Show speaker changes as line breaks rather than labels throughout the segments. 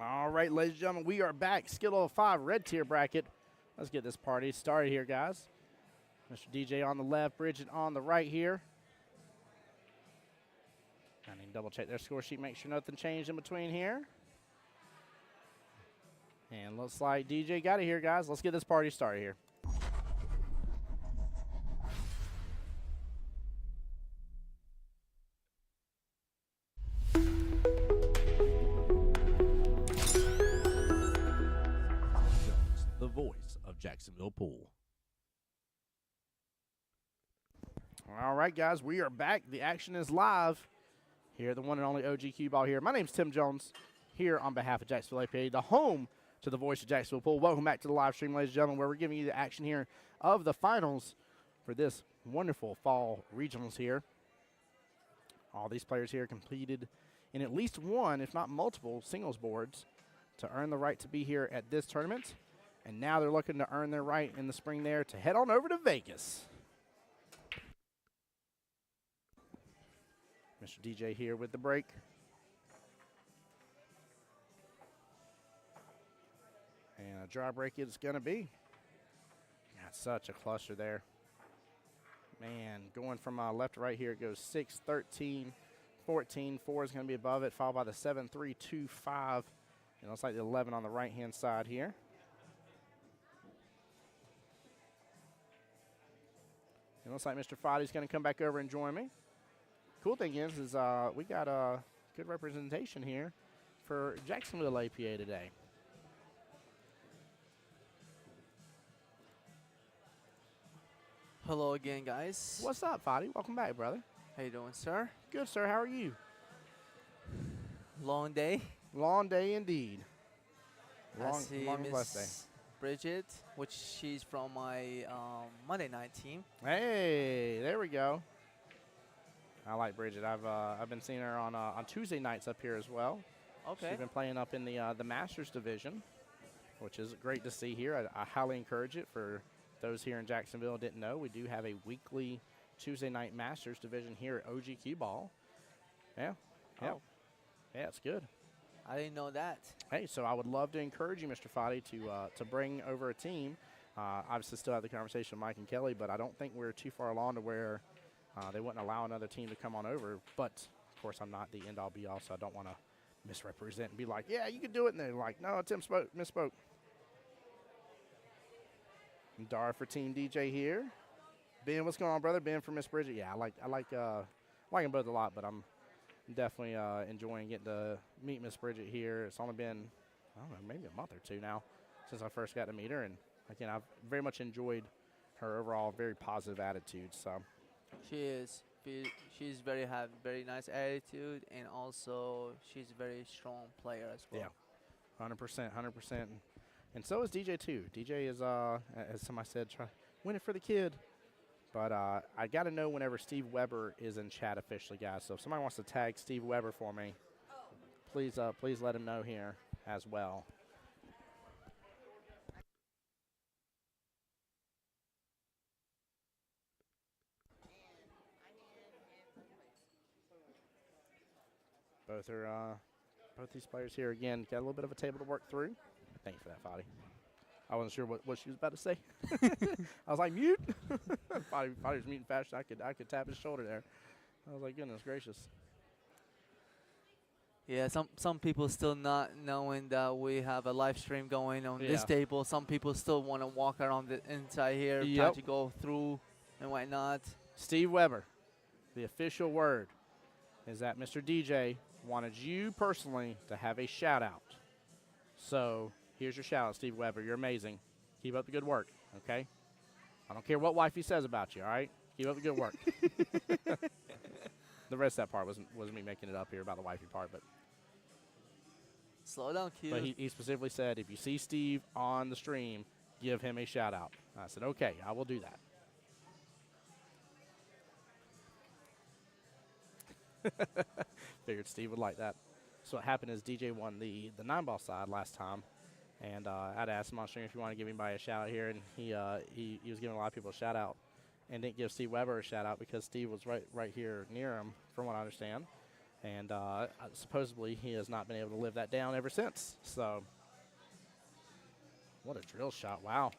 All right, ladies and gentlemen, we are back. Skill level 5, red tier bracket. Let's get this party started here, guys. Mr. DJ on the left, Bridget on the right here. I need to double check their score sheet, make sure nothing changed in between here. And looks like DJ got it here, guys. Let's get this party started here.
The voice of Jacksonville Pool.
All right, guys, we are back. The action is live. Here, the one and only OG Cue Ball here. My name's Tim Jones, here on behalf of Jacksonville APA, the home to the voice of Jacksonville Pool. Welcome back to the live stream, ladies and gentlemen, where we're giving you the action here of the finals for this wonderful fall regionals here. All these players here competed in at least one, if not multiple, singles boards to earn the right to be here at this tournament. And now they're looking to earn their right in the spring there to head on over to Vegas. Mr. DJ here with the break. And a dry break it's going to be. Got such a cluster there. Man, going from left to right here, it goes 6, 13, 14. 4 is going to be above it, followed by the 7, 3, 2, 5. And it looks like the 11 on the right-hand side here. It looks like Mr. Foddy's going to come back over and join me. Cool thing is we got a good representation here for Jacksonville APA today.
Hello again, guys.
What's up, Foddy? Welcome back, brother.
How you doing, sir?
Good, sir. How are you?
Long day.
Long day indeed.
I see
long blessed day.
Miss Bridget, which she's from my Monday night team.
Hey, there we go. I like Bridget. I've been seeing her on Tuesday nights up here as well.
Okay.
She's been playing up in the Masters division, which is great to see here. I highly encourage it for those here in Jacksonville who didn't know. We do have a weekly Tuesday night Masters division here at OG Cue Ball. Yeah. Yeah.
Oh.
Yeah, it's good.
I didn't know that.
Hey, so I would love to encourage you, Mr. Foddy, to bring over a team. Obviously, still have the conversation with Mike and Kelly, but I don't think we're too far along to where they wouldn't allow another team to come on over. But, of course, I'm not the end-all, be-all, so I don't want to misrepresent and be like, yeah, you can do it. And they're like, no, Tim misspoke. Dara for Team DJ here. Ben, what's going on, brother? Ben for Miss Bridget. Yeah, I like them both a lot, but I'm definitely enjoying getting to meet Miss Bridget here. It's only been, I don't know, maybe a month or two now since I first got to meet her. And, again, I've very much enjoyed her overall very positive attitude. So
She is. She's very nice attitude, and also she's a very strong player as well.
Yeah, 100%. And so is DJ too. DJ is, as somebody said, win it for the kid. But I got to know whenever Steve Weber is in chat officially, guys. So if somebody wants to tag Steve Weber for me, please let him know here as well. Both these players here again got a little bit of a table to work through. Thank you for that, Foddy. I wasn't sure what she was about to say. I was like, mute. Foddy was muting fast. I could tap his shoulder there. I was like, goodness gracious.
Yeah, some people still not knowing that we have a live stream going on this table. Some people still want to walk around the inside here, try to go through and whatnot.
Steve Weber, the official word is that Mr. DJ wanted you personally to have a shout out. So here's your shout out, Steve Weber. You're amazing. Keep up the good work, okay? I don't care what wifey says about you, all right? Keep up the good work. The rest of that part wasn't me making it up here about the wifey part, but
slow down, Q.
But he specifically said, if you see Steve on the stream, give him a shout out. I said, okay, I will do that. Figured Steve would like that. So what happened is DJ won the 9-ball side last time, and I'd asked him on stream if he wanted to give anybody a shout out here, and he was giving a lot of people a shout out, and didn't give Steve Weber a shout out because Steve was right here near him, from what I understand. And supposedly he has not been able to live that down ever since. So, what a drill shot. Wow.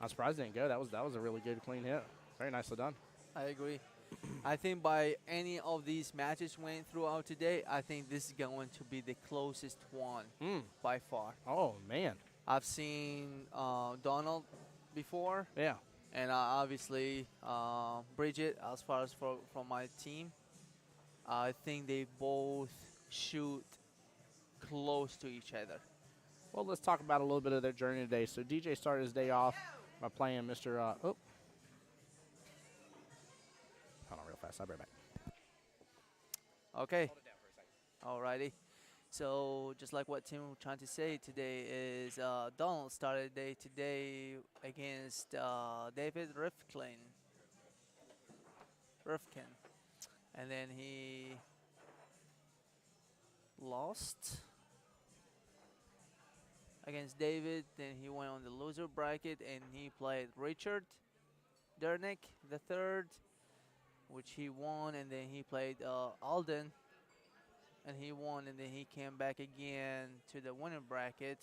I'm surprised it didn't go. That was a really good, clean hit. Very nicely done.
I agree. I think by any of these matches went throughout today, I think this is going to be the closest one by far.
Oh, man.
I've seen Donald before.
Yeah.
And obviously Bridget, as far as from my team. I think they both shoot close to each other.
Well, let's talk about a little bit of their journey today. So DJ started his day off by playing Mr. Hold on real fast. I'll be right back.
Okay. Alrighty. So just like what Tim was trying to say today is Donald started the day today against David Rifkin. And then he lost against David. Then he went on the loser bracket and he played Richard Dernick the third, which he won. And then he played Alden, and he won. And then he came back again to the winner bracket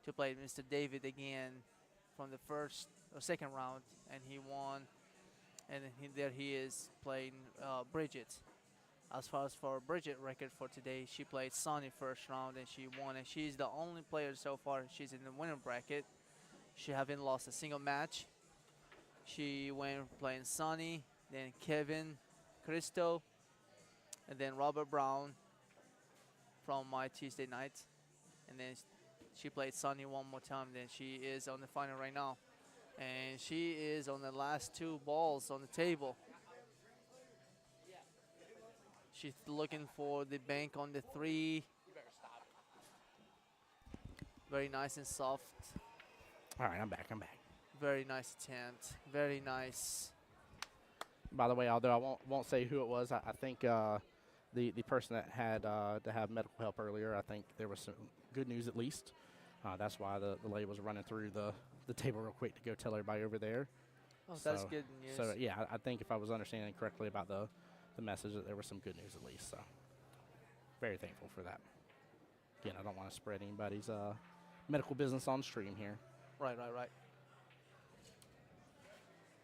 to play Mr. David again from the first or second round, and he won. And there he is playing Bridget. As far as for Bridget record for today, she played Sonny first round and she won. And she's the only player so far. She's in the winner bracket. She haven't lost a single match. She went playing Sonny, then Kevin, Cristo, and then Robert Brown from my Tuesday night. And then she played Sonny one more time. Then she is on the final right now. And she is on the last two balls on the table. She's looking for the bank on the three. Very nice and soft.
All right, I'm back.
Very nice attempt. Very nice.
By the way, although I won't say who it was, I think the person that had to have medical help earlier, I think there was some good news at least. That's why the lady was running through the table real quick to go tell everybody over there.
Oh, so that's good news.
So, yeah, I think if I was understanding correctly about the message, that there was some good news at least. So, very thankful for that. Again, I don't want to spread anybody's medical business on stream here.
Right.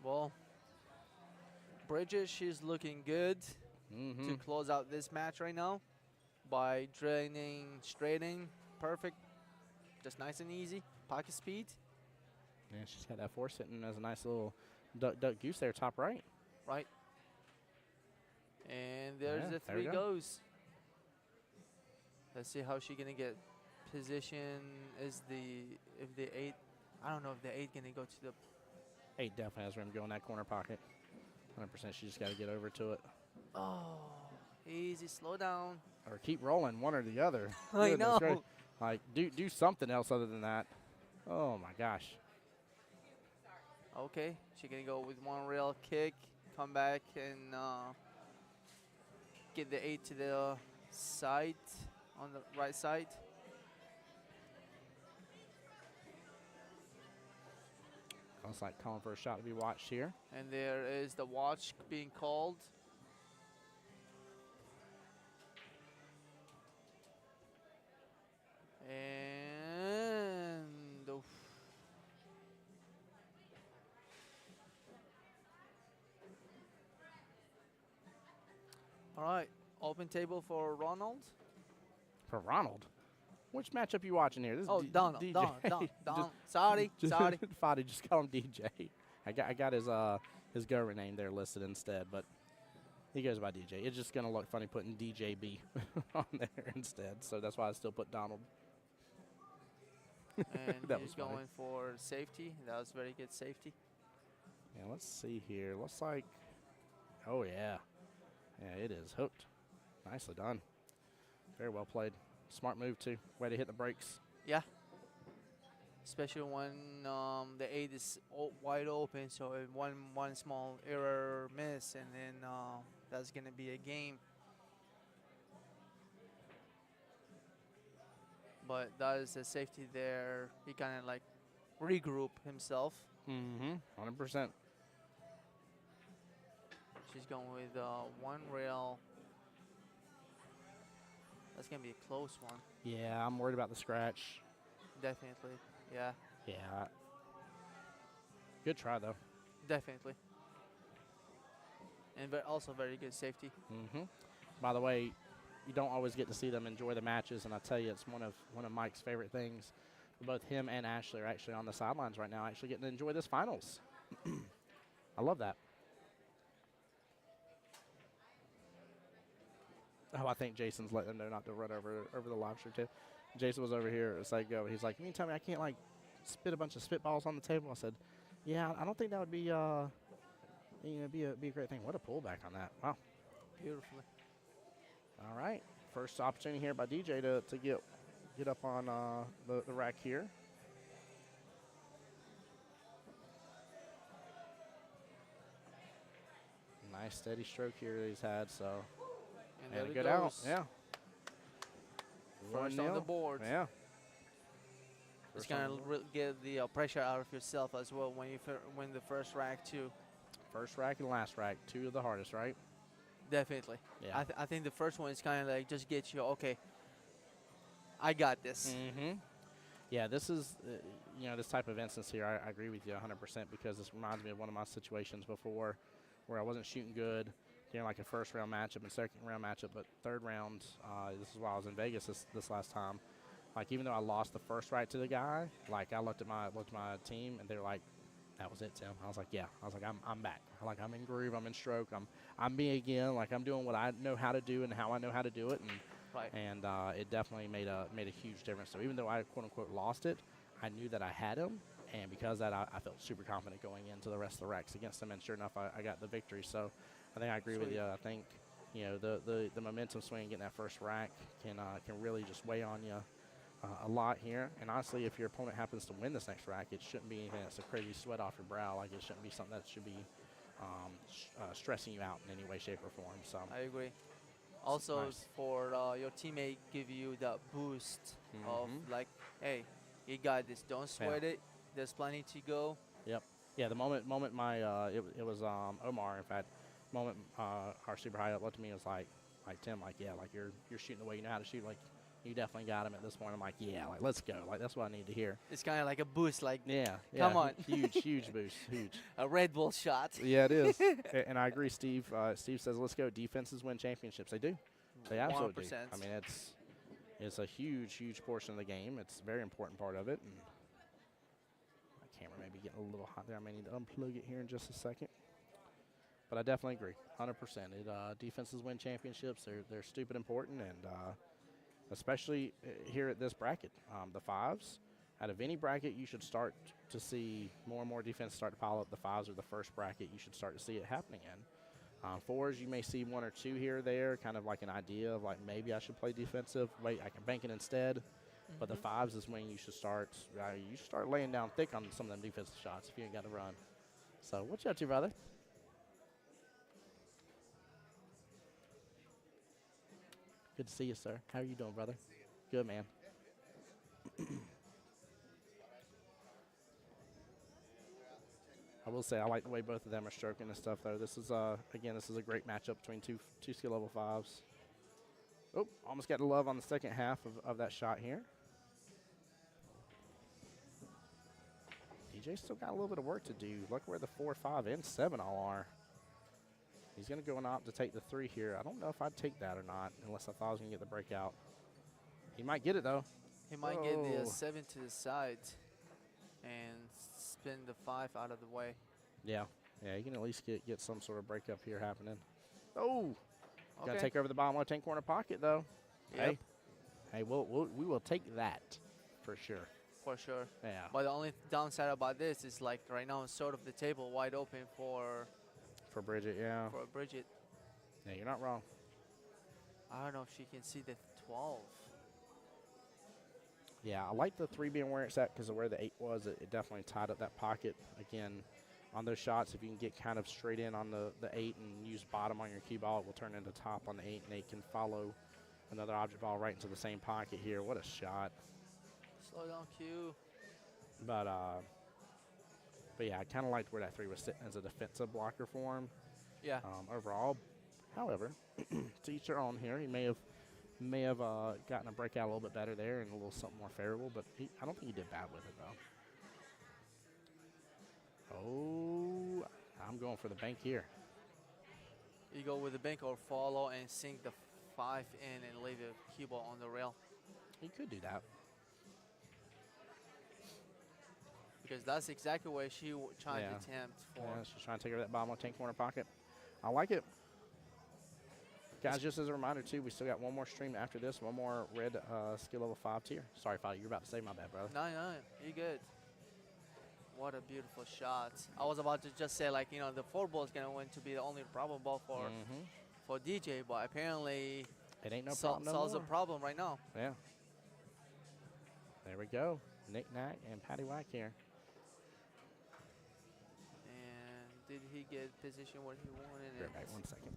Well, Bridget, she's looking good to close out this match right now by draining, straighting, perfect, just nice and easy, pocket speed.
Yeah, she's got that four sitting as a nice little duck goose there, top right.
Right. And there's the three goes. Let's see how she's gonna get position. If the eight, I don't know if the eight gonna go to the.
Eight definitely has room to go in that corner pocket. 100%. She just got to get over to it.
Oh, easy, slow down.
Or keep rolling, one or the other.
I know.
Great. Like do something else other than that. Oh my gosh.
Okay, she's gonna go with one rail kick, come back and get the eight to the side, on the right side.
Looks like calling for a shot to be watched here.
And there is the watch being called. And all right, open table for Ronald.
For Ronald? Which matchup you watching here? This is
Donald.
DJ.
Donald. Sorry.
Fadi, just call him DJ. I got his government name there listed instead, but he goes by DJ. It's just gonna look funny putting DJB on there instead, so that's why I still put Donald.
And
that
he's
was funny.
going for safety. That was very good safety.
Yeah, let's see here. Looks like, oh yeah, it is hooked. Nicely done. Very well played. Smart move too. Way to hit the brakes.
Yeah. Especially when the 8 is wide open, so if one small error miss, and then that's gonna be a game. But that is a safety there. He kind of like regroup himself.
100%.
She's going with one rail That's gonna be a close one.
Yeah, I'm worried about the scratch.
Definitely. Yeah.
Yeah. Good try, though.
Definitely. And also very good safety.
By the way, you don't always get to see them enjoy the matches, and I tell you, it's one of Mike's favorite things. Both him and Ashley are actually on the sidelines right now, actually getting to enjoy this finals. I love that. Oh, I think Jason's letting them know not to run over the live stream too. Jason was over here as I go. He's like, "You mean tell me I can't like spit a bunch of spitballs on the table?" I said, "Yeah, I don't think that would be be a great thing." What a pullback on that! Wow.
Beautifully.
All right, first opportunity here by DJ to get up on the rack here. Nice steady stroke here that he's had. So.
And there
And a
it
good
goes.
out, yeah.
First on the
1-0.
board.
Yeah.
It's
First on
gonna
the board.
get the pressure out of yourself as well when you win the first rack too.
First rack and last rack, two of the hardest, right?
Definitely.
Yeah.
I think the first one is kind of like just get you, okay, I got this.
Yeah, this is, this type of instance here, I agree with you 100% because this reminds me of one of my situations before where I wasn't shooting good during like a first round matchup and second round matchup, but third round, this is while I was in Vegas this last time. Like, even though I lost the first rack to the guy, like, I looked at my team and they were like, "That was it, Tim." I was like, "Yeah." I was like, "I'm back. Like, I'm in groove. I'm in stroke. I'm me again. Like, I'm doing what I know how to do and how I know how to do it." And
Right.
and it definitely made a huge difference. So even though I quote unquote lost it, I knew that I had him, and because of that, I felt super confident going into the rest of the racks against him. And sure enough, I got the victory. So I think I agree with
Sweet.
you. I think the momentum swing, getting that first rack can really just weigh on you. A lot here, and honestly, if your opponent happens to win this next rack, it shouldn't be anything that's a crazy sweat off your brow. Like, it shouldn't be something that should be stressing you out in any way, shape, or form. So
I agree. Also,
nice.
for your teammate give you that boost of
Mhm.
like, hey, you got this. Don't sweat it. There's plenty to go.
Yep. Yeah. The moment my it was Omar. In fact, moment our super high up looked at me and was like Tim, like, yeah, like you're shooting the way you know how to shoot. Like, you definitely got him at this point. I'm like, yeah, like, let's go. Like, that's what I need to hear.
It's kind of like a boost, like
Yeah.
Come on.
Huge boost. Huge.
a Red Bull shot.
Yeah, it is. And I agree, Steve. Steve says, let's go. Defenses win championships. They do. They absolutely do.
100%.
I mean, it's a huge portion of the game. It's a very important part of it. And my camera may be getting a little hot there. I may need to unplug it here in just a second. But I definitely agree, 100%. Defenses win championships. They're stupid important, and especially here at this bracket. The fives, out of any bracket, you should start to see more and more defense start to pile up. The fives are the first bracket you should start to see it happening in. Fours, you may see one or two here or there, kind of like an idea of like maybe I should play defensive. Wait, I can bank it instead. But the fives is when you should start laying down thick on some of them defensive shots if you ain't got to run. So what you up to, brother? Good to see you, sir. How are you doing, brother? Good, man. I will say I like the way both of them are stroking and stuff, though. This is again, this is a great matchup between two skill level fives. Oh, almost got the love on the second half of that shot here. DJ still got a little bit of work to do. Look where the 4, 5, and 7 all are. He's going to go and opt to take the 3 here. I don't know if I'd take that or not, unless I thought I was going to get the breakout. He might get it, though.
He might get
Whoa.
the 7 to the side and spin the 5 out of the way.
Yeah, you can at least get some sort of breakup here happening. Oh, got to
Okay.
take over the bottom left-hand corner pocket, though.
Yep.
Hey, we will take that for sure.
For sure.
Yeah.
But the only downside about this is like right now it's sort of the table wide open for
For Bridget, yeah.
Bridget.
Yeah, you're not wrong.
I don't know if she can see the 12.
Yeah, I like the 3 being where it's at because of where the 8 was. It definitely tied up that pocket. Again, on those shots, if you can get kind of straight in on the 8 and use bottom on your cue ball, it will turn into top on the 8, and 8 can follow another object ball right into the same pocket here. What a shot.
Slow down Q.
But yeah, I kind of liked where that 3 was sitting as a defensive blocker for him.
Yeah.
Overall, however, to each their own here. He may have may have gotten a breakout a little bit better there and a little something more favorable, but I don't think he did bad with it, though. Oh, I'm going for the bank here.
You go with the bank or follow and sink the 5 in and leave the cue ball on the rail.
He could do that.
Because that's exactly what she tried
Yeah.
to attempt for.
Yeah, she's trying to take her that bottom left hand corner pocket. I like it. Guys, just as a reminder, too, we still got one more stream after this, one more red skill level 5 tier. Sorry, Father, you're about to say my bad, brother.
No, you're good. What a beautiful shot. I was about to just say, like, you know, the 4 ball is going to win to be the only problem ball for DJ, but apparently
It ain't no problem no
solves the
more.
problem right now.
Yeah. There we go. Nick Knack and Patty Whack here.
And did he get position where he wanted
Right
it?
back 1 second.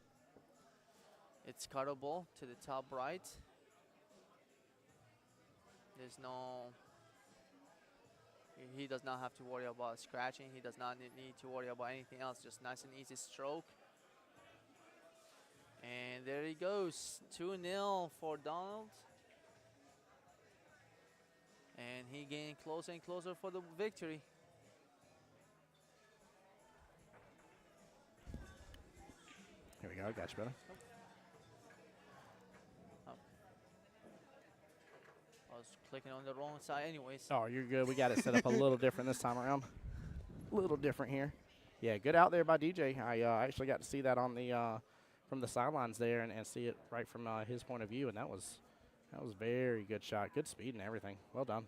It's cuttable to the top right. There's no... He does not have to worry about scratching. He does not need to worry about anything else. Just nice and easy stroke. And there he goes. 2-0 for Donald. And he getting closer and closer for the victory.
Here we go. Got you, brother.
I was clicking on the wrong side anyways.
Oh, you're good. We got it set up a little different this time around. A little different here. Yeah, good out there by DJ. I actually got to see that on the from the sidelines there and see it right from his point of view, and that was very good shot. Good speed and everything. Well done.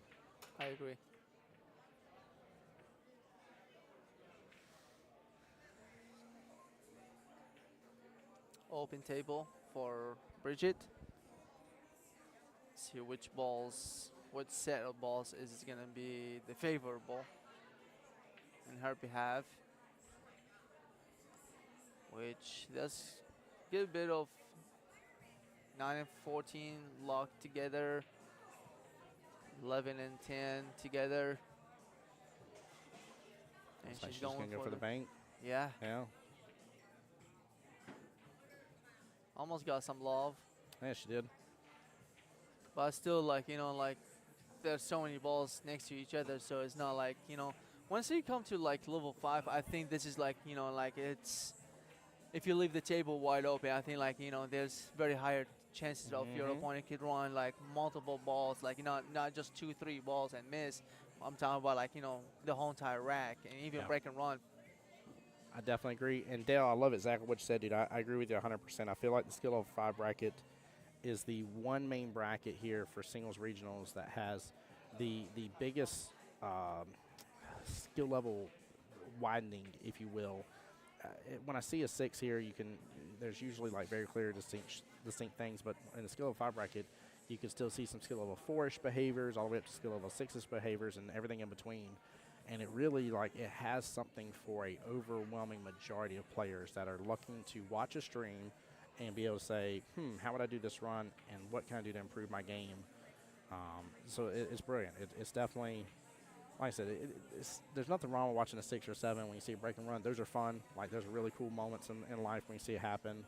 I agree. Open table for Bridget. See which set of balls is going to be the favorable in her behalf. Which does get a bit of 9 and 14 locked together. 11 and 10 together. And
Looks like
she's
she's
going
gonna go for the bank.
Yeah,
Yeah.
almost got some love.
Yeah, she did.
But still, like, you know, like, there's so many balls next to each other, so it's not like, you know, once you come to, like, level 5, I think this is, like, you know, like, it's, if you leave the table wide open, I think, like, you know, there's very higher chances of your opponent could run, like, multiple balls, like, you know, not just 2-3 balls and miss. I'm talking about, like, you know, the whole entire rack and even break and run.
I definitely agree. And Dale, I love exactly what you said, dude. I agree with you 100%. I feel like the skill level 5 bracket is the one main bracket here for singles regionals that has the biggest skill level widening, if you will. When I see a 6 here, there's usually like very clear, distinct things, but in the skill level 5 bracket, you can still see some skill level 4-ish behaviors all the way up to skill level 6-ish behaviors and everything in between. And it really, like, it has something for a overwhelming majority of players that are looking to watch a stream and be able to say, how would I do this run and what can I do to improve my game? So it's brilliant. It's definitely, like I said, there's nothing wrong with watching a 6 or 7 when you see a break and run. Those are fun. Like, there's really cool moments in life when you see it happen.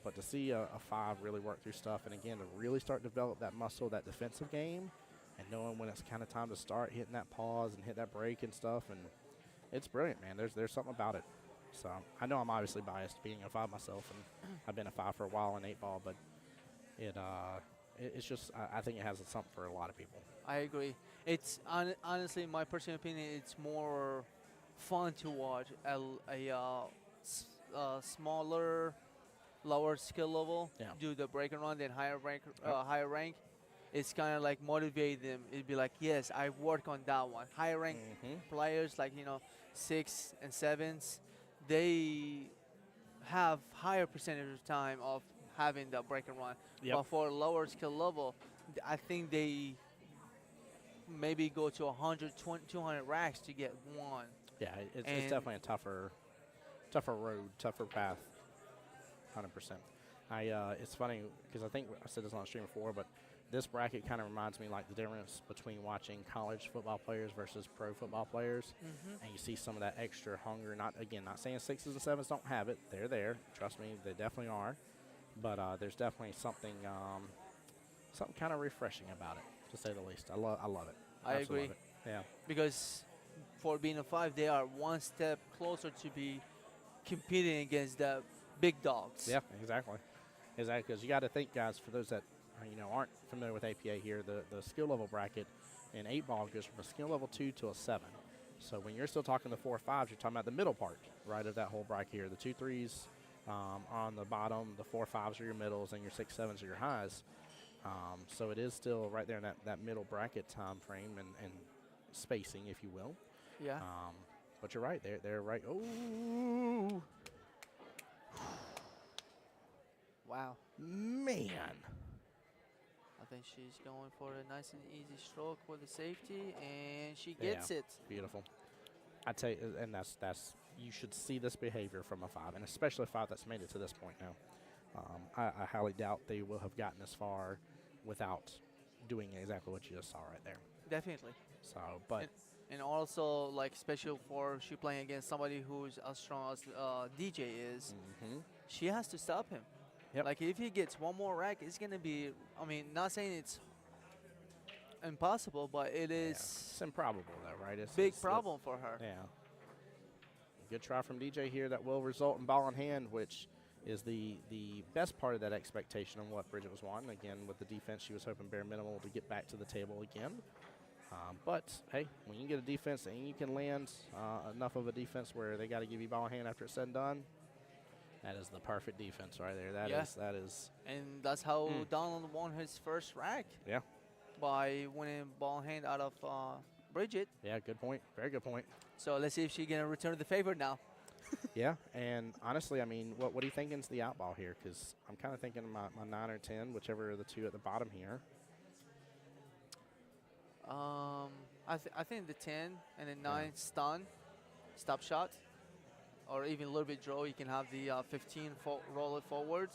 But to see a 5 really work through stuff, and again, to really start to develop that muscle, that defensive game, and knowing when it's kind of time to start hitting that pause and hit that break and stuff, and it's brilliant, man. There's something about it. So I know I'm obviously biased being a 5 myself, and I've been a 5 for a while in 8-ball, but it's just I think it has something for a lot of people.
I agree. It's honestly, my personal opinion, it's more fun to watch a smaller, lower skill level do the break and run than higher rank. It's kind of like motivate them. It'd be like, yes, I work on that one. Higher rank players, like, you know, 6 and 7s, they have higher percentage of time of having the break and run. But for lower skill level, I think they maybe go to 100, 200 racks to get one.
Yeah, it's definitely a tougher road, tougher path, 100%. It's funny because I think I said this on stream before, but this bracket kind of reminds me like the difference between watching college football players versus pro football players, and you see some of that extra hunger. Not saying 6s and 7s don't have it. They're there. Trust me, they definitely are. But there's definitely something something kind of refreshing about it, to say the least. I love it.
I
Absolutely
agree.
love it. Yeah.
Because for being a 5, they are one step closer to be competing against the big dogs.
Yeah, exactly. Exactly, because you got to think, guys, for those that aren't familiar with APA here, the skill level bracket in 8-ball goes from a skill level 2 to a 7. So when you're still talking the 4 5s, you're talking about the middle part, right, of that whole bracket here. The 2 3s on the bottom, the 4 5s are your middles, and your 6 7s are your highs. So it is still right there in that middle bracket time frame and spacing, if you will.
Yeah.
But you're right. They're right. Oh,
Wow.
man.
I think she's going for a nice and easy stroke with the safety, and she gets it.
Beautiful. I tell you, and that's you should see this behavior from a 5, and especially a 5 that's made it to this point now. I highly doubt they will have gotten this far without doing exactly what you just saw right there.
Definitely.
So, but
And also, like, special for she playing against somebody who's as strong as DJ is, she has to stop him.
Yep.
Like, if he gets one more rack, it's going to be, I mean, not saying it's impossible, but it is
it's improbable, though, right? It's
big problem for her.
Yeah. Good try from DJ here that will result in ball in hand, which is the best part of that expectation on what Bridget was wanting. Again, with the defense, she was hoping bare minimal to get back to the table again. But, hey, when you get a defense and you can land enough of a defense where they got to give you ball in hand after it's said and done, that is the perfect defense right there. That is.
And that's how Donald won his first rack.
Yeah.
By winning ball in hand out of Bridget.
Yeah, good point. Very good point.
So let's see if she's going to return the favor now.
Yeah, and honestly, I mean, what do you think is the outball here? Because I'm kind of thinking my 9 or 10, whichever of the two at the bottom here.
I think the 10 and the 9 stun, stop shot, or even a little bit draw. You can have the 15 roll it forward.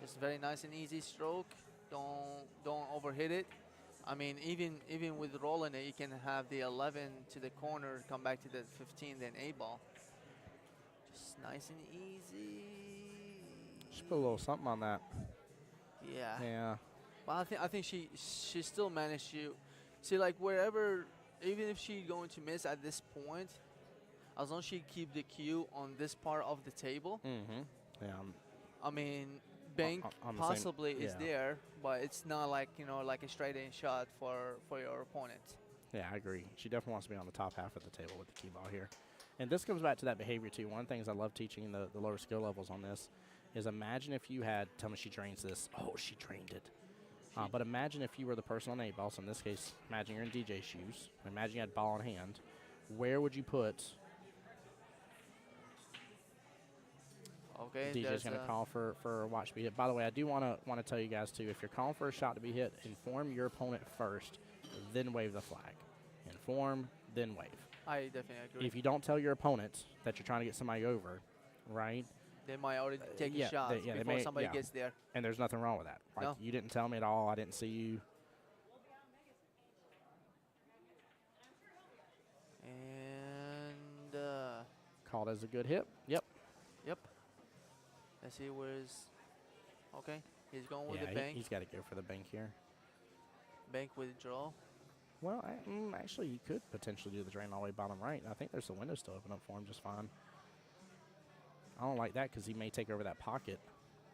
Just very nice and easy stroke. Don't overhit it. I mean, even with rolling it, you can have the 11 to the corner, come back to the 15, then 8-ball. Just nice and easy.
Just put a little something on that.
Yeah.
Yeah.
But I think she still managed to see, like, wherever, even if she's going to miss at this point, as long as she keep the cue on this part of the table.
Yeah.
I mean, bank
on the
possibly
same,
is there, but it's not like, like a straight in shot for your opponent.
Yeah, I agree. She definitely wants to be on the top half of the table with the cue ball here. And this comes back to that behavior, too. One of the things I love teaching the lower skill levels on this is imagine if you had, tell me she drains this. Oh, she drained it. But imagine if you were the person on 8-ball. So in this case, imagine you're in DJ shoes. Imagine you had ball in hand. Where would you put?
Okay.
DJ's going to call for a watch to be hit. By the way, I do want to tell you guys, too, if you're calling for a shot to be hit, inform your opponent first, then wave the flag. Inform, then wave.
I definitely agree.
If you don't tell your opponent that you're trying to get somebody over, right?
They might already take
yeah,
a shot before somebody gets there.
And there's nothing wrong with that. Like,
No.
You didn't tell me at all. I didn't see you.
And
Called as a good hit. Yep.
let's see where's. Okay, he's going with
Yeah,
the bank.
he's got to go for the bank here.
Bank withdraw.
Well, actually, you could potentially do the drain all the way bottom right. I think there's a window still open up for him just fine. I don't like that because he may take over that pocket.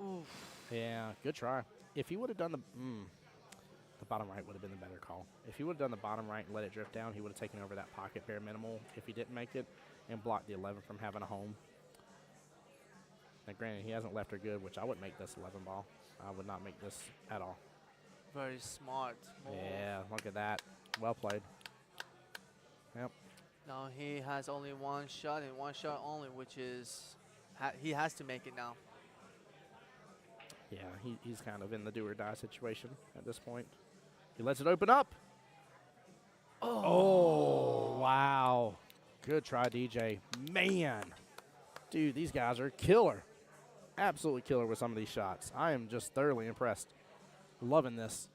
Oof.
Yeah, good try. If he would have done the bottom right would have been the better call. If he would have done the bottom right and let it drift down, he would have taken over that pocket bare minimal if he didn't make it and blocked the 11 from having a home. Now, granted, he hasn't left her good, which I wouldn't make this 11 ball. I would not make this at all.
Very smart move.
Yeah, look at that. Well played. Yep.
Now he has only one shot and one shot only, which is he has to make it now.
Yeah, he's kind of in the do or die situation at this point. He lets it open up. Oh, wow. Good try, DJ. Man. Dude, these guys are killer. Absolutely killer with some of these shots. I am just thoroughly impressed. Loving this.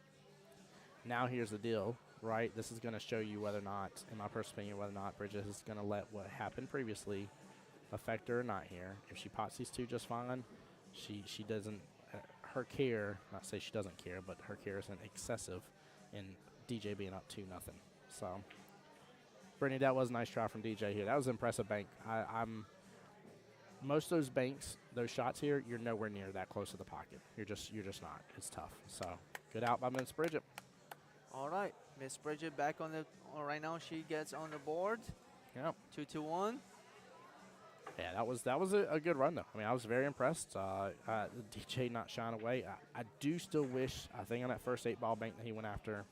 Now here's the deal, right? This is going to show you whether or not, in my personal opinion, whether or not Bridget is going to let what happened previously affect her or not here. If she pots these two just fine, she doesn't, her care, not say she doesn't care, but her care isn't excessive in DJ being up 2-0. So, Brittany, that was a nice try from DJ here. That was an impressive bank. I'm most of those banks, those shots here, you're nowhere near that close to the pocket. You're just not. It's tough. So, good out by Miss Bridget.
All right, Miss Bridget back on the. Right now, she gets on the board.
Yep.
2-1.
Yeah, that was a good run though. I mean, I was very impressed. DJ not shying away. I do still wish. I think on that first 8-ball bank that he went after,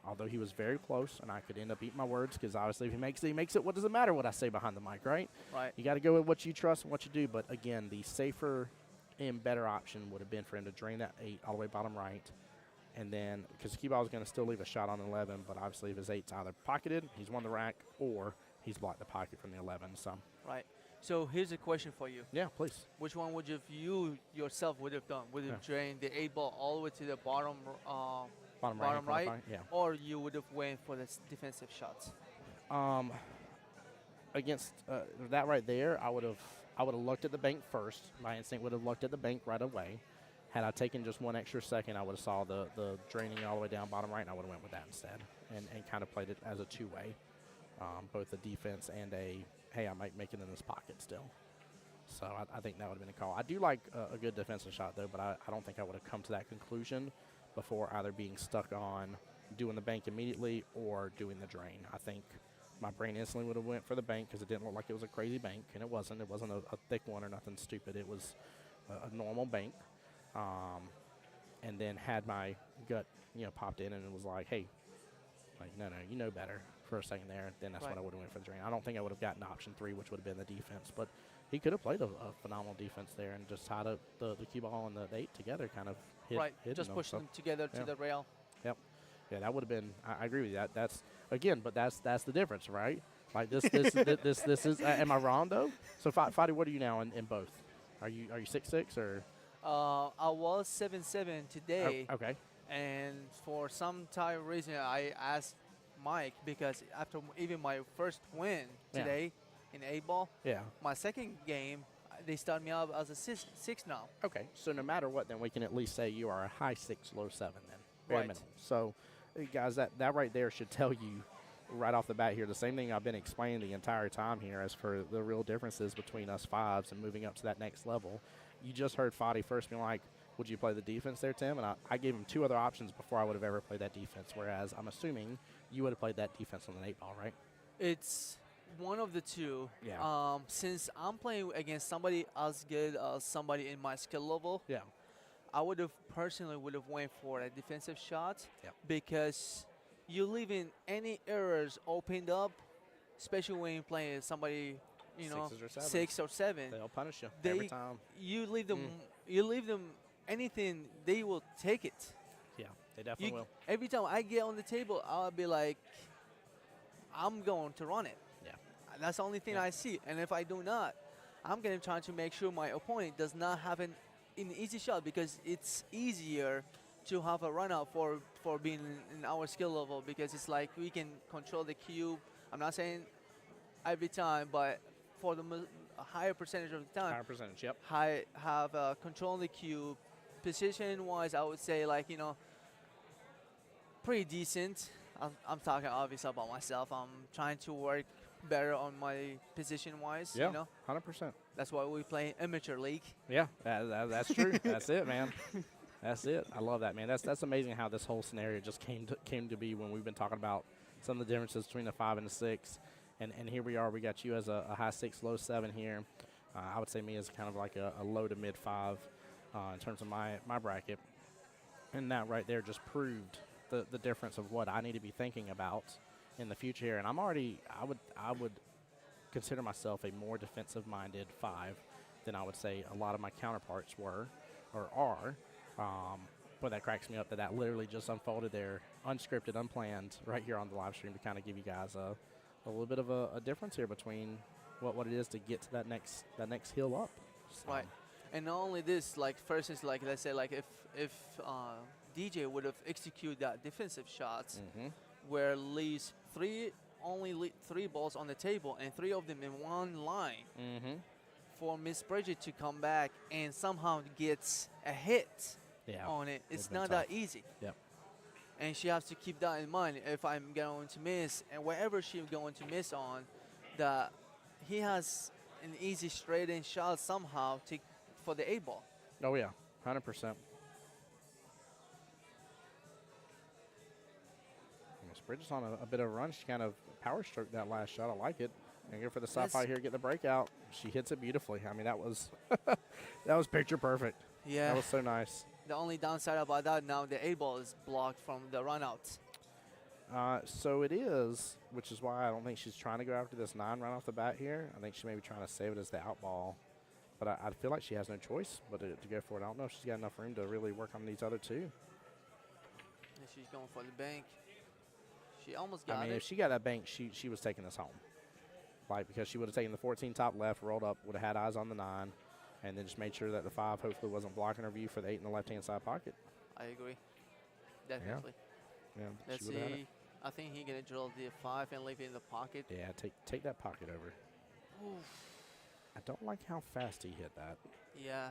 although he was very close, and I could end up eating my words because obviously if he makes it, what does it matter what I say behind the mic, right?
Right.
You got to go with what you trust and what you do. But again, the safer and better option would have been for him to drain that 8 all the way bottom right. And then, because the cue ball is going to still leave a shot on 11, but obviously if his 8's either pocketed, he's won the rack, or he's blocked the pocket from the 11. So.
Right. So here's a question for you.
Yeah, please.
Which one would you yourself would have done? Would you have drained the 8-ball all the way to the bottom right,
yeah.
or you would have went for the defensive shots?
Against that right there, I would have looked at the bank first. My instinct would have looked at the bank right away. Had I taken just one extra second, I would have saw the draining all the way down bottom right, and I would have went with that instead, and kind of played it as a two-way, both a defense and a, hey, I might make it in this pocket still. So I think that would have been a call. I do like a good defensive shot, though, but I don't think I would have come to that conclusion before either being stuck on doing the bank immediately or doing the drain. I think my brain instantly would have went for the bank because it didn't look like it was a crazy bank, and it wasn't. It wasn't a thick one or nothing stupid. It was a normal bank. And then had my gut, popped in and it was like, hey, like, no, you know better for a second there. Then that's when I would have went for the drain. I don't think I would have gotten option 3, which would have been the defense. But he could have played a phenomenal defense there and just tied up the cue ball and the 8 together, kind of
just pushing them together to the rail.
Yep. Yeah, that would have been. I agree with you. That's again, but that's the difference, right? Like this is. Am I wrong though? So, Fadi, what are you now in both? Are you 6'6" or?
I was 7'7" today.
Oh, okay.
And for some type of reason, I asked Mike because after even my first win today in 8-ball, my second game, they started me out as a 6 now.
Okay, so no matter what, then we can at least say you are a high 6, low 7 then, bare minimum. So, guys, that right there should tell you right off the bat here the same thing I've been explaining the entire time here as for the real differences between us 5s and moving up to that next level. You just heard Fadi first being like, would you play the defense there, Tim? And I gave him 2 other options before I would have ever played that defense, whereas I'm assuming you would have played that defense on an 8-ball, right?
It's one of the two.
Yeah.
Since I'm playing against somebody as good as somebody in my skill level,
yeah,
I would have personally went for a defensive shot because you leaving any errors opened up, especially when you're playing somebody, 6 or 7.
They'll punish you every time.
You leave them. You leave them anything, they will take it.
Yeah, they definitely will.
Every time I get on the table, I'll be like, I'm going to run it.
Yeah.
That's the only thing I see. And if I do not, I'm going to try to make sure my opponent does not have an easy shot because it's easier to have a run out for being in our skill level because it's like we can control the cube. I'm not saying every time, but for the a higher percentage of the time.
Higher percentage, yep.
Have control on the cube. Position-wise, I would say pretty decent. I'm talking obviously about myself. I'm trying to work better on my position-wise.
Yeah, 100%.
That's why we play amateur league.
Yeah, that's true. That's it, man. That's it. I love that, man. That's amazing how this whole scenario just came to be when we've been talking about some of the differences between the 5 and the 6. And here we are. We got you as a high 6, low 7 here. I would say me as kind of like a low to mid 5 in terms of my bracket. And that right there just proved the difference of what I need to be thinking about in the future here. And I would consider myself a more defensive-minded 5 than I would say a lot of my counterparts were or are. But that cracks me up that literally just unfolded there, unscripted, unplanned, right here on the live stream to kind of give you guys a little bit of a difference here between what it is to get to that next hill up. So.
Right. And not only this, for instance, let's say if DJ would have executed that defensive shots where leaves 3 balls on the table and 3 of them in one line for Miss Bridget to come back and somehow gets a hit on it. It's
been
not
tough.
that easy.
Yep.
And she has to keep that in mind. If I'm going to miss, and wherever she's going to miss on, that he has an easy straight-in shot somehow for the 8-ball.
Oh, yeah, 100%. Bridget's on a bit of a run. She kind of power stroked that last shot. I like it. And go for the side pot here, get the breakout. She hits it beautifully. I mean, that was that was picture perfect.
Yeah.
That was so nice.
The only downside about that now, the 8-ball is blocked from the runouts.
So it is, which is why I don't think she's trying to go after this 9 right off the bat here. I think she may be trying to save it as the out ball. But I feel like she has no choice but to go for it. I don't know if she's got enough room to really work on these other 2.
And she's going for the bank. She almost got
I mean,
it.
if she got that bank, she was taking this home. Like, because she would have taken the 14 top left, rolled up, would have had eyes on the 9, and then just made sure that the 5 hopefully wasn't blocking her view for the 8 in the left-hand side pocket.
I agree. Definitely.
Yeah,
Let's
she would've had
see.
it.
I think he's going to drill the 5 and leave it in the pocket.
Yeah, take that pocket over.
Oof.
I don't like how fast he hit that.
Yeah.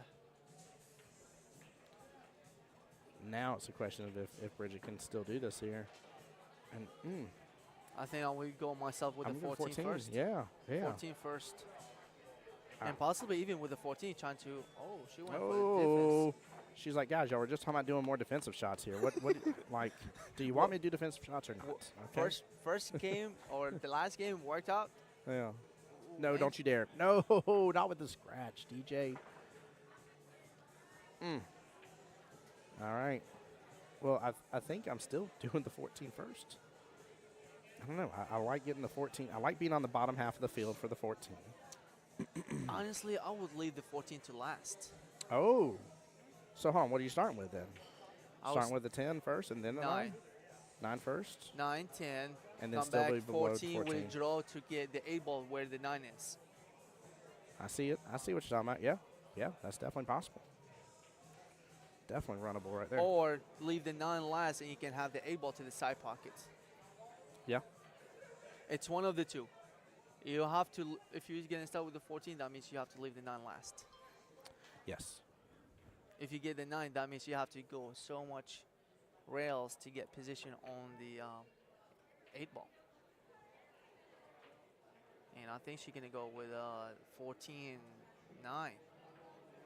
Now it's a question of if Bridget can still do this here. And
I think I will go myself with
I'm
the
going
14 first.
Yeah.
14 first.
Ah.
And possibly even with the 14 trying to, she went for the
Oh,
defense.
she's like, guys, y'all were just talking about doing more defensive shots here. What like, do you want me to do defensive shots or not? Okay.
First game or the last game worked out.
Yeah. No,
And
don't you dare. No, not with the scratch, DJ. All right. Well, I think I'm still doing the 14 first. I don't know. I like getting the 14. I like being on the bottom half of the field for the 14.
Honestly, I would leave the 14 to last.
Oh. So, hold on. What are you starting with then?
I
Starting with the 10 first and then the 9? 9 first?
9, 10.
And then
come
still
back
be below
14 with draw to get the 8-ball where the 9 is.
I see it. I see what you're talking about. Yeah. Yeah, that's definitely possible. Definitely runnable right there.
Or leave the 9 last and you can have the 8-ball to the side pockets.
Yeah.
It's one of the two. You have to, if you're going to start with the 14, that means you have to leave the 9 last.
Yes.
If you get the 9, that means you have to go so much rails to get position on the 8-ball. And I think she's going to go with 14-9.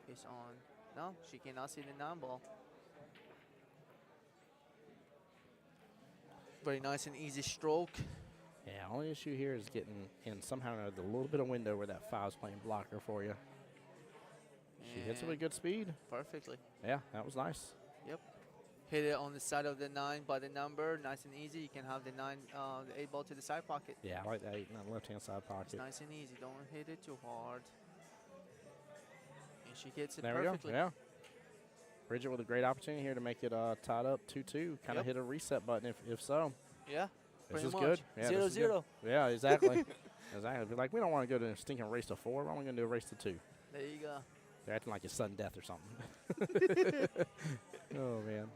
It's on. No, she cannot see the 9-ball. Very nice and easy stroke.
Yeah, only issue here is getting in somehow or another a little bit of window where that 5's playing blocker for you. She hits it with good speed.
Perfectly.
Yeah, that was nice.
Yep. Hit it on the side of the 9 by the number. Nice and easy. You can have the 9, the 8-ball to the side pocket.
Yeah, I like that 8 in that left-hand side
It's
pocket.
nice and easy. Don't hit it too hard. And she gets it
There
perfectly.
we go. Yeah. Bridget with a great opportunity here to make it tied up 2-2. Kind of hit a reset button if so.
Yeah.
This
pretty
is
much.
good. Yeah, this is good.
0-0.
Yeah, exactly. Exactly. Be like, we don't want to go to a stinking race to 4. We're only going to do a race to 2.
There you go.
They're acting like it's sudden death or something. Oh, man.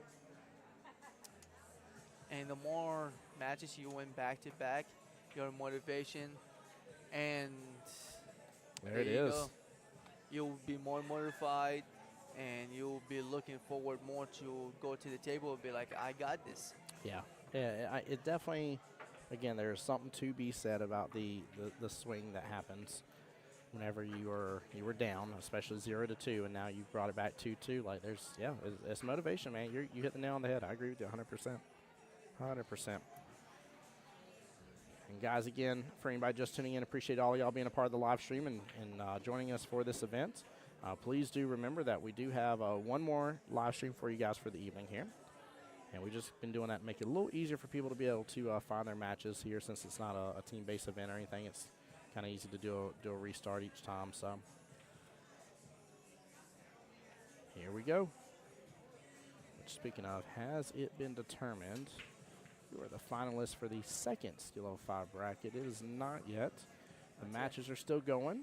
And the more matches you win back to back, your motivation, and
There it
you
is.
go. You'll be more motivated, and you'll be looking forward more to go to the table and be like, I got this.
Yeah. Yeah, it definitely, again, there's something to be said about the swing that happens whenever you were down, especially 0-2, and now you've brought it back 2-2. Like, there's, yeah, it's motivation, man. You hit the nail on the head. I agree with you 100%. 100%. And guys, again, for anybody just tuning in, appreciate all y'all being a part of the live stream and joining us for this event. Please do remember that we do have one more live stream for you guys for the evening here. And we've just been doing that to make it a little easier for people to be able to find their matches here, since it's not a team-based event or anything. It's kind of easy to do a restart each time. So here we go. Which, speaking of, has it been determined who are the finalists for the second Steel 05 bracket? It is not yet. The matches are still going.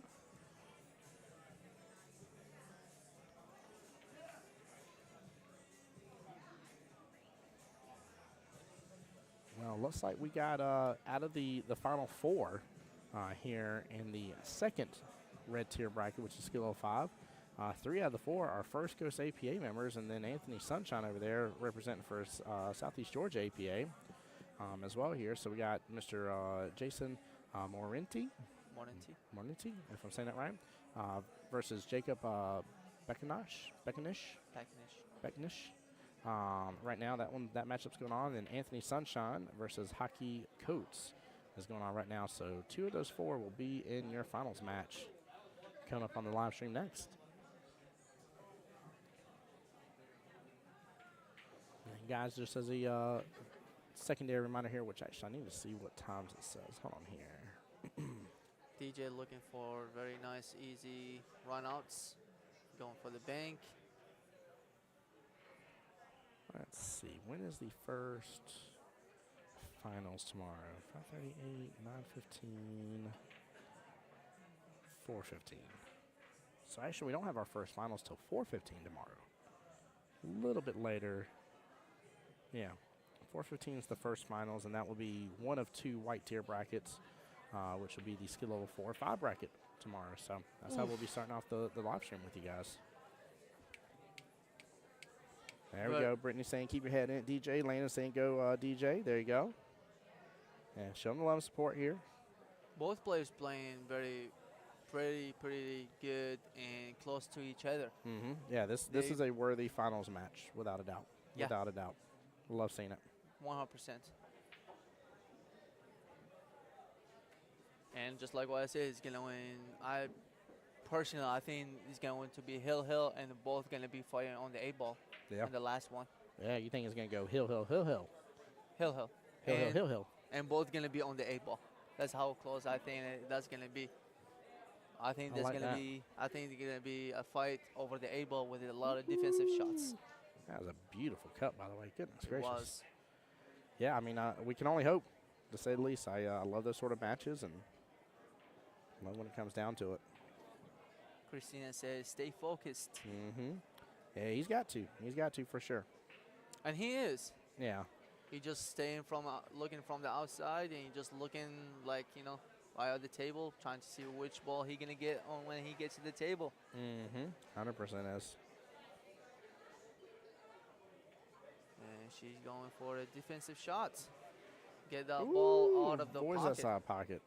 Well, looks like we got out of the final 4 here in the second red tier bracket, which is Skill 05. 3 out of the 4 are First Coast APA members, and then Anthony Sunshine over there representing for Southeast Georgia APA as well here. So we got Mr. Jason Morinti, if I'm saying that right, versus Jacob Becknish. Right now, that matchup's going on, and Anthony Sunshine versus Hockey Coates is going on right now. So 2 of those 4 will be in your finals match coming up on the live stream next. And guys, just as a secondary reminder here, which actually I need to see what times it says. Hold on here.
DJ looking for very nice, easy runouts. Going for the bank.
Let's see. When is the first finals tomorrow? 5:38, 9:15, 4:15. So actually, we don't have our first finals till 4:15 tomorrow. A little bit later. Yeah, 4:15 is the first finals, and that will be one of 2 white tier brackets, which will be the skill level 4 or 5 bracket tomorrow. So that's how we'll be starting off the live stream with you guys. There we go. Brittany saying keep your head in it, DJ. Lana saying go, DJ. There you go. Yeah, show them a lot of support here.
Both players playing pretty good and close to each other.
Yeah, this is a worthy finals match, without a doubt.
Yeah.
Without a doubt. Love seeing it.
100%. And just like what I said, it's going to win. Personally, I think it's going to be Hill, and both going to be fighting on the 8-ball.
Yeah.
In the last one.
Yeah, you think it's going to go Hill. Hill.
And both going to be on the 8-ball. That's how close I think that's going to be. I think there's going to be. I think there's going to be a fight over the 8-ball with a lot of defensive shots.
That was a beautiful cut, by the way. Goodness gracious.
It was.
Yeah, I mean, we can only hope, to say the least. I love those sort of matches, and love when it comes down to it.
Christina says, "Stay focused."
Yeah, he's got to. He's got to for sure.
And he is.
Yeah.
He just staying from looking from the outside, and he just looking like right at the table, trying to see which ball he gonna get on when he gets to the table.
100% is.
And she's going for the defensive shots. Get that ball out of the
boys
pocket.
outside pocket.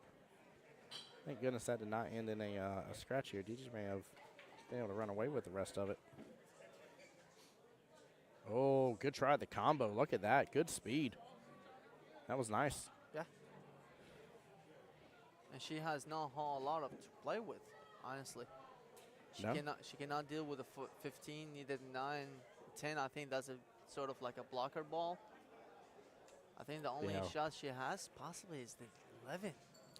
Thank goodness that did not end in a scratch here. DJ may have been able to run away with the rest of it. Oh, good try at the combo. Look at that. Good speed. That was nice.
Yeah. And she has not a whole lot to play with, honestly. She cannot deal with a 15, neither 9, 10. I think that's a sort of like a blocker ball. I think the only shot she has possibly is the 11.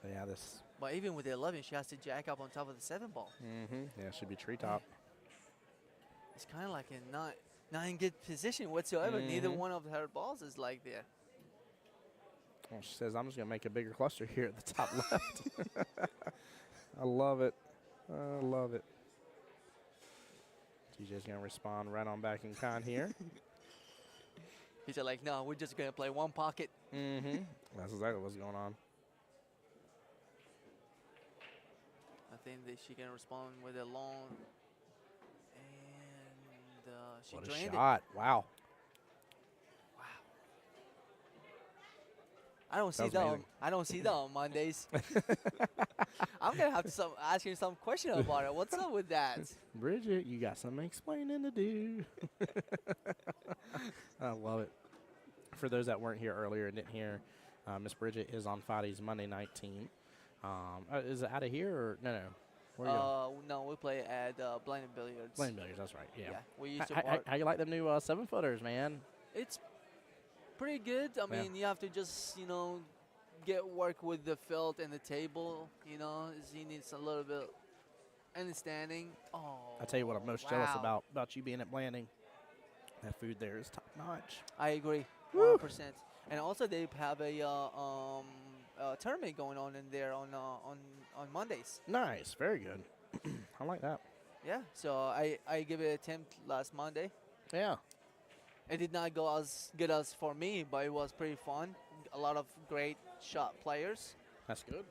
Yeah, this.
But even with the 11, she has to jack up on top of the 7 ball.
Yeah, it should be treetop.
It's kind of like a not in good position whatsoever. Neither one of her balls is like there.
Well, she says, I'm just going to make a bigger cluster here at the top left. I love it. I love it. TJ's going to respond right on back in kind here.
He's like, no, we're just going to play one pocket.
That's exactly what's going on.
I think that she can respond with a long, and she
what
drained
a shot.
it.
Wow.
I don't see that. I don't see that on Mondays. I'm gonna have to ask you some question about it. What's up with that?
Bridget, you got some explaining to do. I love it. For those that weren't here earlier and didn't hear, Miss Bridget is on Friday's Monday night team. Is it out of here or no? Where
no, we play at Blended Billiards.
Blended Billiards, that's right. Yeah.
We used to.
How you like them new 7-footers, man?
It's pretty good. I mean, you have to just get work with the felt and the table. He needs a little bit understanding. Oh,
I tell you what, I'm most jealous about you being at Blanding. That food there is top notch.
I agree, 100%. And also they have a tournament going on in there on Mondays.
Nice, very good. I like that.
Yeah, so I gave it an attempt last Monday.
Yeah.
It did not go as good as for me, but it was pretty fun. A lot of great shot players.
That's good.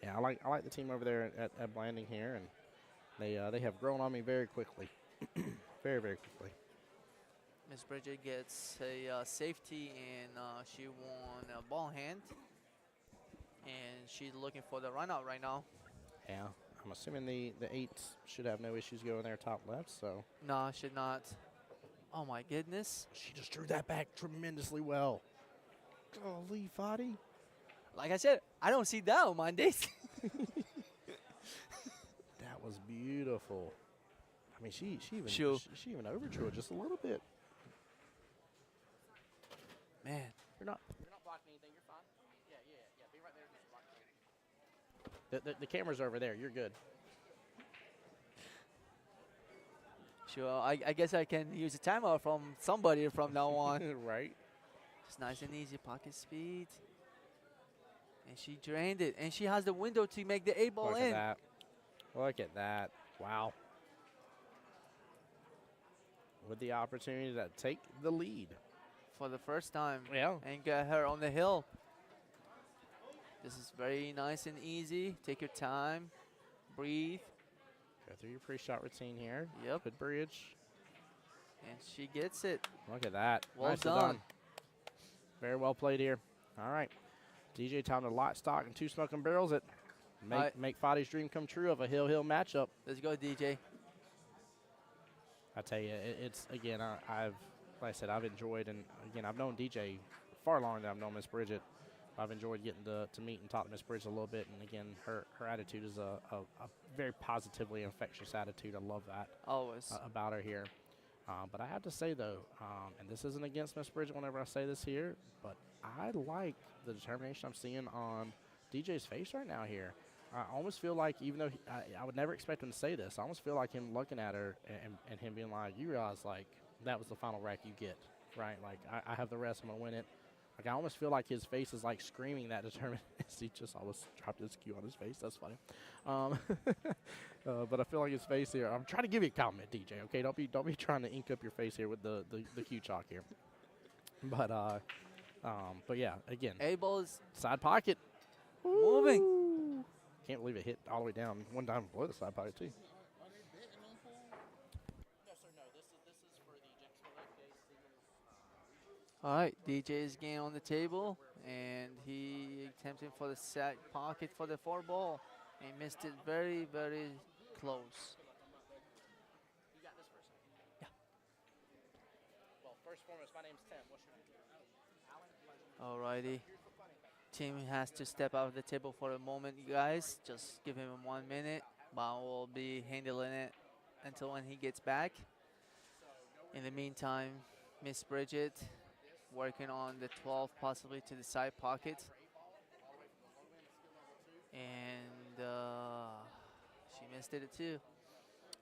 Yeah, I like the team over there at Blanding here, and They have grown on me very quickly, very quickly.
Miss Bridget gets a safety, and she won a ball hand. And she's looking for the run out right now.
Yeah, I'm assuming the 8s should have no issues going there top left, so.
No, should not. Oh my goodness.
She just drew that back tremendously well. Golly, Fadi.
Like I said, I don't see that on Mondays.
That was beautiful. I mean, she even
Sure.
she even overdrew it just a little bit.
Man.
You're not blocking anything. You're fine. Yeah. Be right there. The camera's over there. You're good.
Sure, I guess I can use a timeout from somebody from now on.
Right.
It's nice and easy, pocket speed. And she drained it. And she has the window to make the 8 ball
Look
in.
at that. Look at that. Wow. With the opportunity to take the lead.
For the first time.
Yeah.
And get her on the hill. This is very nice and easy. Take your time. Breathe.
Go through your pre-shot routine here.
Yep.
Good bridge.
And she gets it.
Look at that.
Well
Nicely
done.
Very well played here. All right. DJ time to light stock and 2 smoking barrels it. Make Fadi's dream come true of a hill matchup.
Let's go, DJ.
I tell you, it's again. Like I said, I've enjoyed, and again, I've known DJ far longer than I've known Miss Bridget. I've enjoyed getting to meet and talk to Miss Bridget a little bit, and again, her attitude is a very positively infectious attitude. I love that
Always.
about her here. But I have to say though, and this isn't against Miss Bridget whenever I say this here, but I like the determination I'm seeing on DJ's face right now here. I almost feel like, even though I would never expect him to say this, I almost feel like him looking at her and him being like, you realize, like, that was the final rack you get, right? Like, I have the rest, I'm going to win it. Like, I almost feel like his face is, like, screaming that determination. He just almost dropped his cue on his face. That's funny. But I feel like his face here, I'm trying to give you a compliment, DJ, okay? Don't be trying to ink up your face here with the cue chalk here. But yeah, again.
8 ball is
Side pocket.
moving.
Ooh. Can't believe it hit all the way down one time below the side pocket, too. No, sir, no. This is for the Jacksonville APA
All right, DJ is getting on the table, and he attempting for the side pocket for the 4 ball. And he missed it very, very close.
You got this first? Yeah. Well, first and foremost, my name's Tim. What's your name?
All righty. Team has to step out of the table for a moment, you guys. Just give him 1 minute. But we'll be handling it until when he gets back. In the meantime, Miss Bridget working on the 12, possibly to the side pocket. And she missed it too.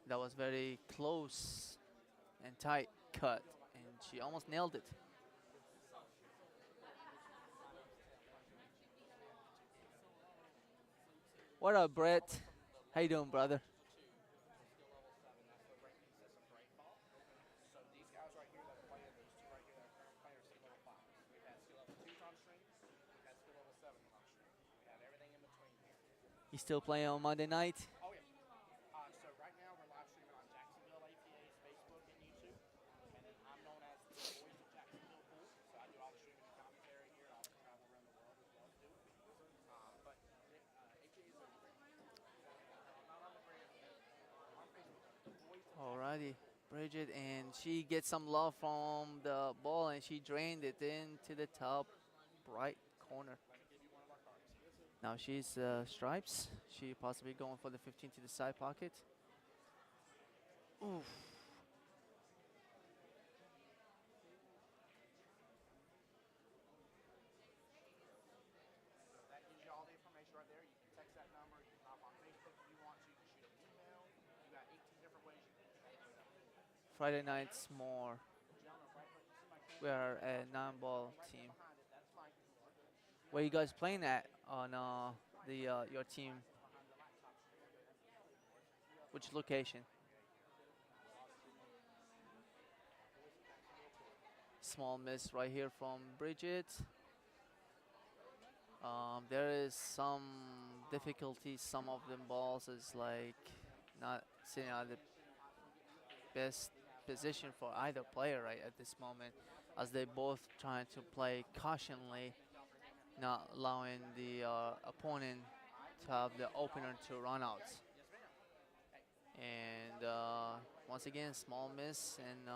That was very close and tight cut. And she almost nailed it. What up, Brett? How you doing, brother? You still playing on Monday night?
Oh, yeah. So right now we're live streaming on Jacksonville APA's Facebook and YouTube. And then I'm known as the voice of Jacksonville Pool. So I do all the streaming and commentary here. I also travel around the world as well as do. But APA is not on the brand. On Facebook.
Alrighty, Bridget, and she gets some love from the ball, and she drained it into the top right corner. Now she's stripes. She possibly going for the 15 to the side pocket. Oof.
That gives you all the information right there. You can text that number. You can hop on Facebook if you want to. You can shoot an email. You got 18 different ways you can connect with them.
Friday nights more. We are a 9-ball team. Where you guys playing at on your team? Which location? Small miss right here from Bridget. There is some difficulty. Some of them balls is like not sitting at the best position for either player right at this moment, as they both trying to play cautionly, not allowing the opponent to have the opener to run out. And once again, small miss, and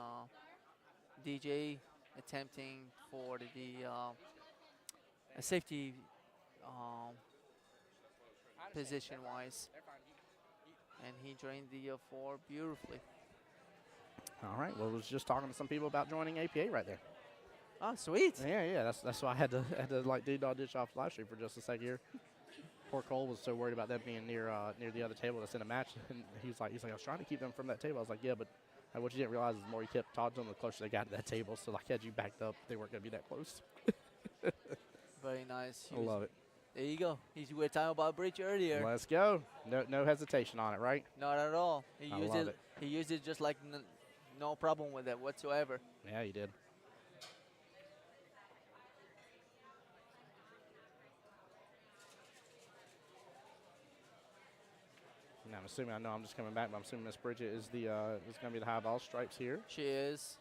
DJ attempting for the a safety position-wise, and he drained the 4 beautifully.
All right. Well, I was just talking to some people about joining APA right there.
Oh, sweet.
Yeah. That's why I had to like dog ditch off live stream for just a second here. Poor Cole was so worried about them being near the other table that's in a match, and he's like, I was trying to keep them from that table. I was like, yeah, but what you didn't realize is the more you kept talking to them, the closer they got to that table. So like, had you backed up, they weren't going to be that close.
Very nice.
I love it.
There you go. We were talking about bridge earlier.
Let's go. No hesitation on it, right?
Not at all. He
I
used
love
it.
it.
He used it just like no problem with it whatsoever.
Yeah, you did. And I'm assuming, I'm just coming back, but I'm assuming Miss Bridget is is going to be the high ball stripes here.
She is.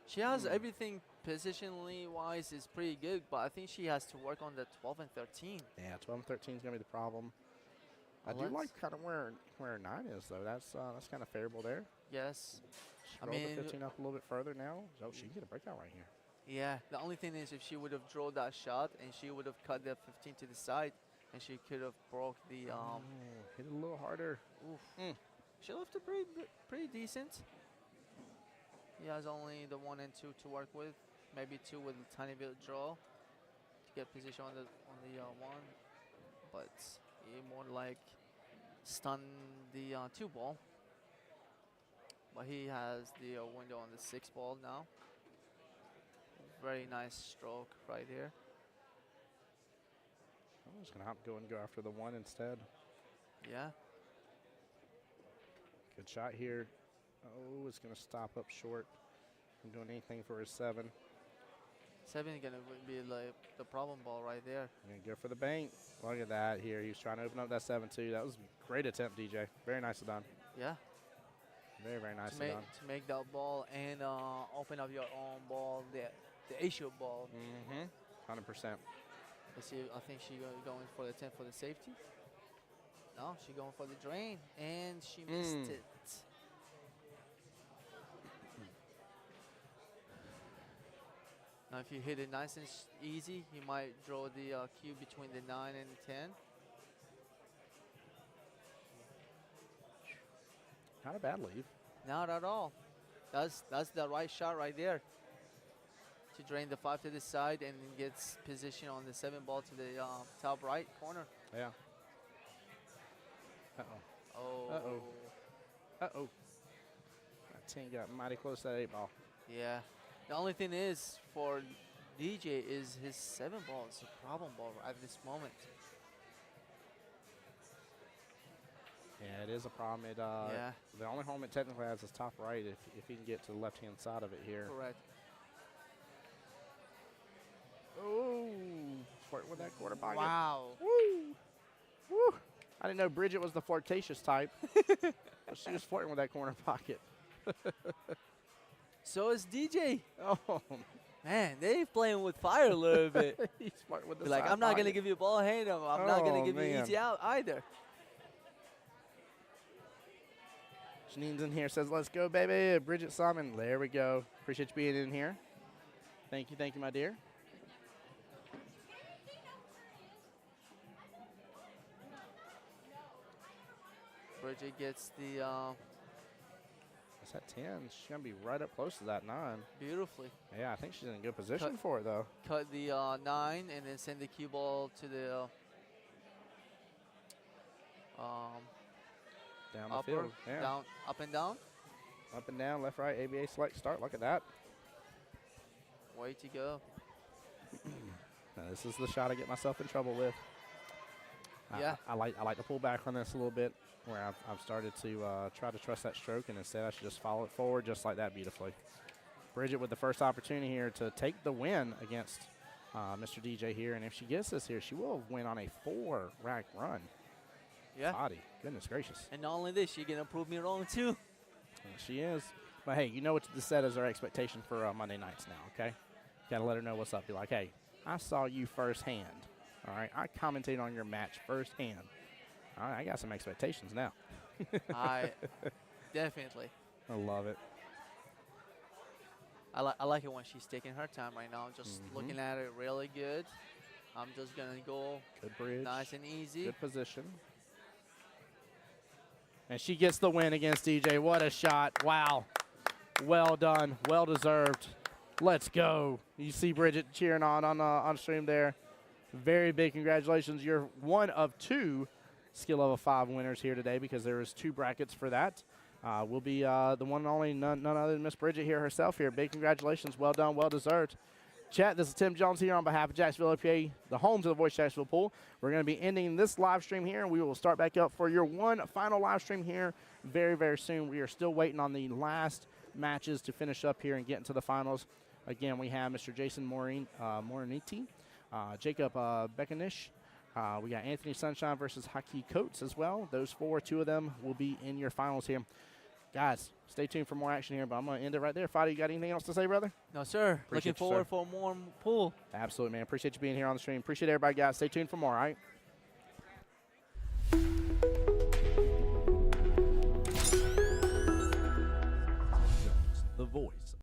She has everything positionally wise is pretty good, but I think she has to work on the 12 and 13.
Yeah, 12 and 13 is going to be the problem. I do like kind of where 9 is, though. That's kind of favorable there.
Yes.
Scroll the 15 up a little bit further now. Oh, she can get a breakout right here.
Yeah. The only thing is if she would have drawn that shot and she would have cut the 15 to the side, and she could have broke the
hit it a little harder.
Oof. She left it pretty decent. He has only the 1 and 2 to work with, maybe 2 with a tiny bit of draw to get position on the 1, but he more like stun the 2 ball. But he has the window on the 6 ball now. Very nice stroke right here.
I'm just gonna go and go after the 1 instead.
Yeah.
Good shot here. Oh, it's gonna stop up short from doing anything for his 7.
7 is gonna be like the problem ball right there.
Gonna go for the bank. Look at that here. He was trying to open up that 7 too. That was a great attempt, DJ. Very nicely done.
Yeah.
Very nicely done.
To make that ball and open up your own ball, the issue ball.
100%.
Let's see. I think she's going for the 10 for the safety. No, she's going for the drain, and she missed it. Now, if you hit it nice and easy, you might draw the cube between the 9 and the 10.
Not a bad leave.
Not at all. That's the right shot right there. To drain the 5 to the side and gets position on the 7 ball to the top right corner.
Yeah. Uh-oh.
Oh.
Uh-oh. Uh-oh. That 10 got mighty close to that 8 ball.
Yeah. The only thing is for DJ is his 7 ball is a problem ball at this moment.
Yeah, it is a problem.
Yeah.
The only home it technically has is top right if he can get to the left-hand side of it here.
Correct.
Oh, flirting with that quarter pocket.
Wow.
Woo. Woo. I didn't know Bridget was the flirtatious type. But she was flirting with that corner pocket.
So is DJ.
Oh,
Man, they playing with fire a little bit.
he's flirting with the
Be like,
side
I'm not going to
pocket.
give you a ball hand. I'm not going to give you
man.
easy out either.
Janine's in here, says, let's go, baby. Bridget Simon, there we go. Appreciate you being in here. Thank you, my dear.
Bridget gets the
That's that 10. She's going to be right up close to that 9.
beautifully.
Yeah, I think she's in a good position for it, though.
Cut the 9 and then send the cue ball to the
Down the
upper,
field. Yeah.
down, up and down.
Up and down, left, right, ABA select, start. Look at that.
Way to go.
Now, this is the shot I get myself in trouble with.
Yeah.
I like to pull back on this a little bit, where I've started to try to trust that stroke, and instead I should just follow it forward just like that beautifully. Bridget with the first opportunity here to take the win against Mr. DJ here, and if she gets this here, she will win on a 4-rack run.
Yeah.
Fadi, goodness gracious.
And not only this, she's gonna prove me wrong too.
She is. But hey, you know what to set as our expectation for Monday nights now, okay? Got to let her know what's up. Be like, hey, I saw you firsthand. All right, I commentated on your match firsthand. All right, I got some expectations now.
I definitely.
I love it.
I like it when she's taking her time right now, just looking at it really good. I'm just gonna go
Good bridge.
nice and easy.
Good position. And she gets the win against DJ. What a shot. Wow. Well done. Well deserved. Let's go. You see Bridget cheering on stream there. Very big congratulations. You're one of 2 skill level 5 winners here today because there is 2 brackets for that. Will be the one and only none other than Miss Bridget here herself here. Big congratulations. Well done. Well deserved. Chat, this is Tim Jones here on behalf of Jacksonville APA, the home to the Voice Jacksonville Pool. We're going to be ending this live stream here, and we will start back up for your one final live stream here very, very soon. We are still waiting on the last matches to finish up here and get into the finals. Again, we have Mr. Jason Moriniti, Jacob Beckenish. We got Anthony Sunshine versus Haki Coates as well. Those 4, 2 of them will be in your finals here. Guys, stay tuned for more action here, but I'm going to end it right there. Fadi, you got anything else to say, brother?
No, sir.
Appreciate
Looking
you,
forward
sir.
for more pool.
Absolutely, man. Appreciate you being here on the stream. Appreciate everybody, guys. Stay tuned for more, all right?
The voice